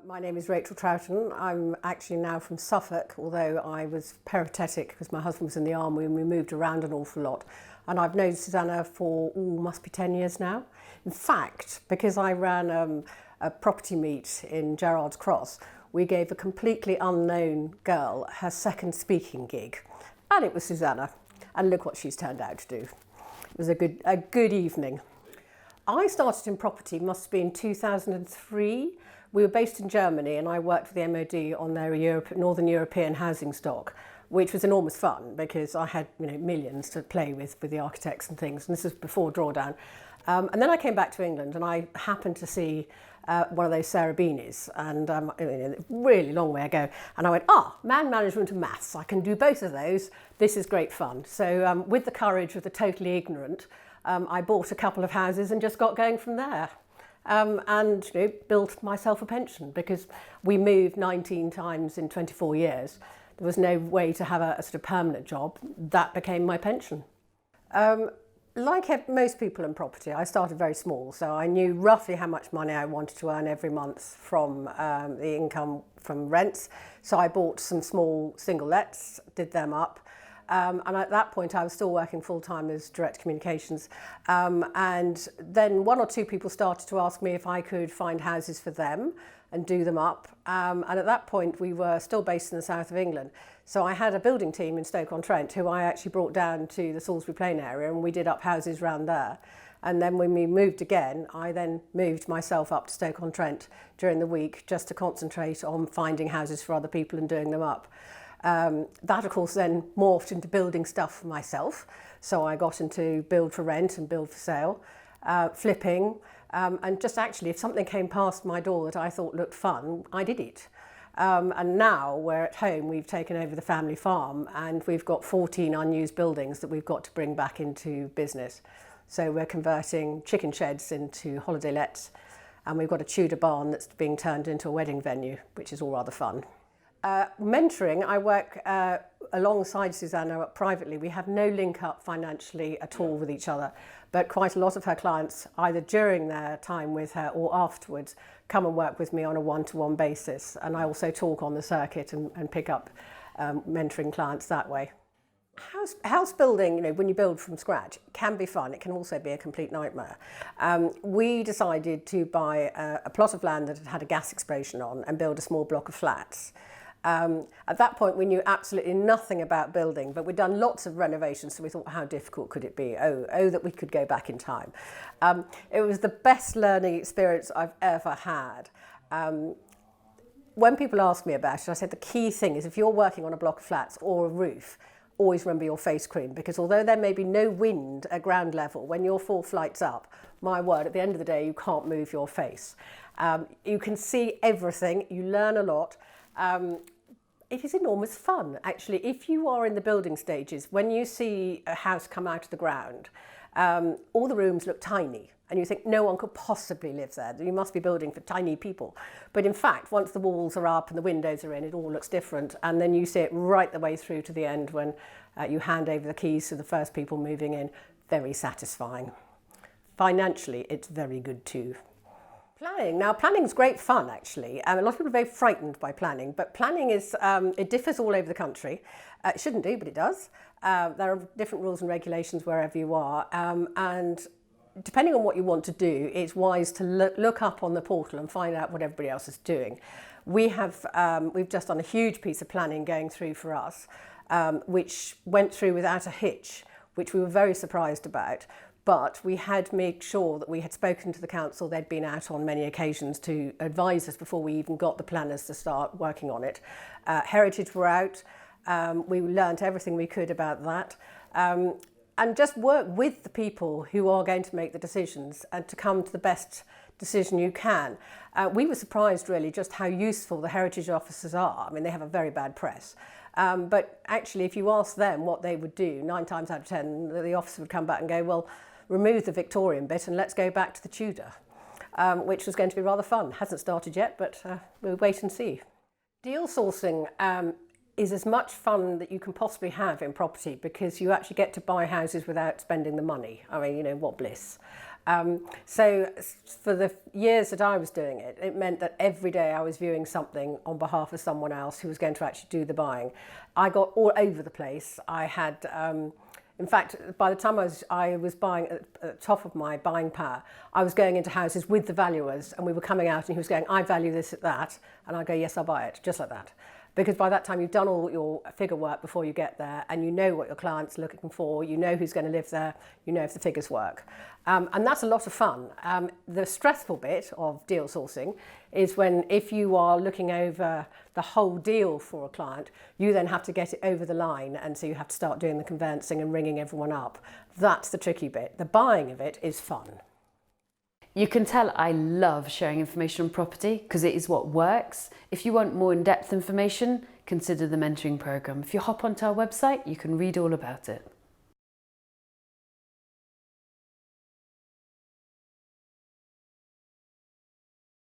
My name is Rachael Troughton. I'm actually now from Suffolk, although I was peripatetic because my husband was in the army and we moved around an awful lot. And I've known Susannah for, must be 10 years now. In fact, because I ran a property meet in Gerrard's Cross, we gave a completely unknown girl her second speaking gig. And it was Susannah. And look what she's turned out to do. It was a good evening. I started in property, must be in 2003. We were based in Germany and I worked for the MOD on their Northern European housing stock, which was enormous fun because I had millions to play with the architects and things, and this was before drawdown. And then I came back to England and I happened to see one of those Sarabinis, and a really long way ago, and I went, man management and maths, I can do both of those, this is great fun. So with the courage of the totally ignorant, I bought a couple of houses and just got going from there. And built myself a pension because we moved 19 times in 24 years. There was no way to have a sort of permanent job. That became my pension. Like most people in property, I started very small, so I knew roughly how much money I wanted to earn every month from the income from rents. So I bought some small single lets, did them up. And at that point I was still working full-time as direct communications, and then one or two people started to ask me if I could find houses for them and do them up, and at that point we were still based in the south of England, so I had a building team in Stoke-on-Trent who I actually brought down to the Salisbury Plain area, and we did up houses around there. And then when we moved again, I then moved myself up to Stoke-on-Trent during the week just to concentrate on finding houses for other people and doing them up. That of course then morphed into building stuff for myself, so I got into build for rent and build for sale, flipping, and just actually if something came past my door that I thought looked fun, I did it. And now we're at home, we've taken over the family farm and we've got 14 unused buildings that we've got to bring back into business. So we're converting chicken sheds into holiday lets, and we've got a Tudor barn that's being turned into a wedding venue, which is all rather fun. Mentoring, I work alongside Susannah privately. We have no link up financially at all with each other, but quite a lot of her clients, either during their time with her or afterwards, come and work with me on a one-to-one basis. And I also talk on the circuit and pick up mentoring clients that way. House building, when you build from scratch, can be fun. It can also be a complete nightmare. We decided to buy a plot of land that had a gas explosion on and build a small block of flats. At that point we knew absolutely nothing about building, but we'd done lots of renovations, so we thought, how difficult could it be? Oh that we could go back in time. It was the best learning experience I've ever had. When people ask me about it, I said the key thing is if you're working on a block of flats or a roof, always remember your face cream, because although there may be no wind at ground level, when you're 4 flights up, my word, at the end of the day you can't move your face. You can see everything, you learn a lot. It is enormous fun, actually. If you are in the building stages, when you see a house come out of the ground, all the rooms look tiny and you think no one could possibly live there. You must be building for tiny people. But in fact, once the walls are up and the windows are in, it all looks different. And then you see it right the way through to the end when you hand over the keys to the first people moving in. Very satisfying. Financially, it's very good too. Planning. Now, planning is great fun, actually. A lot of people are very frightened by planning, but planning is, it differs all over the country. It shouldn't do, but it does. There are different rules and regulations wherever you are, and depending on what you want to do, it's wise to look up on the portal and find out what everybody else is doing. We've just done a huge piece of planning going through for us, which went through without a hitch, which we were very surprised about. But we had made sure that we had spoken to the council. They'd been out on many occasions to advise us before we even got the planners to start working on it. Heritage were out. We learnt everything we could about that. And just work with the people who are going to make the decisions and to come to the best decision you can. We were surprised really just how useful the heritage officers are. I mean, they have a very bad press. But actually, if you ask them what they would do, 9 times out of 10, the officer would come back and go, well, remove the Victorian bit and let's go back to the Tudor, which was going to be rather fun. Hasn't started yet, but we'll wait and see. Deal sourcing is as much fun that you can possibly have in property because you actually get to buy houses without spending the money. I mean, what bliss. So for the years that I was doing it, it meant that every day I was viewing something on behalf of someone else who was going to actually do the buying. I got all over the place. I had, in fact, by the time I was buying at the top of my buying power, I was going into houses with the valuers, and we were coming out and he was going, I value this at that. And I go, yes, I'll buy it, just like that. Because by that time you've done all your figure work before you get there, and you know what your client's looking for, you know who's going to live there, you know if the figures work. And that's a lot of fun. The stressful bit of deal sourcing is when, if you are looking over the whole deal for a client, you then have to get it over the line, and so you have to start doing the conveyancing and ringing everyone up. That's the tricky bit. The buying of it is fun. You can tell I love sharing information on property because it is what works. If you want more in-depth information, consider the mentoring programme. If you hop onto our website, you can read all about it.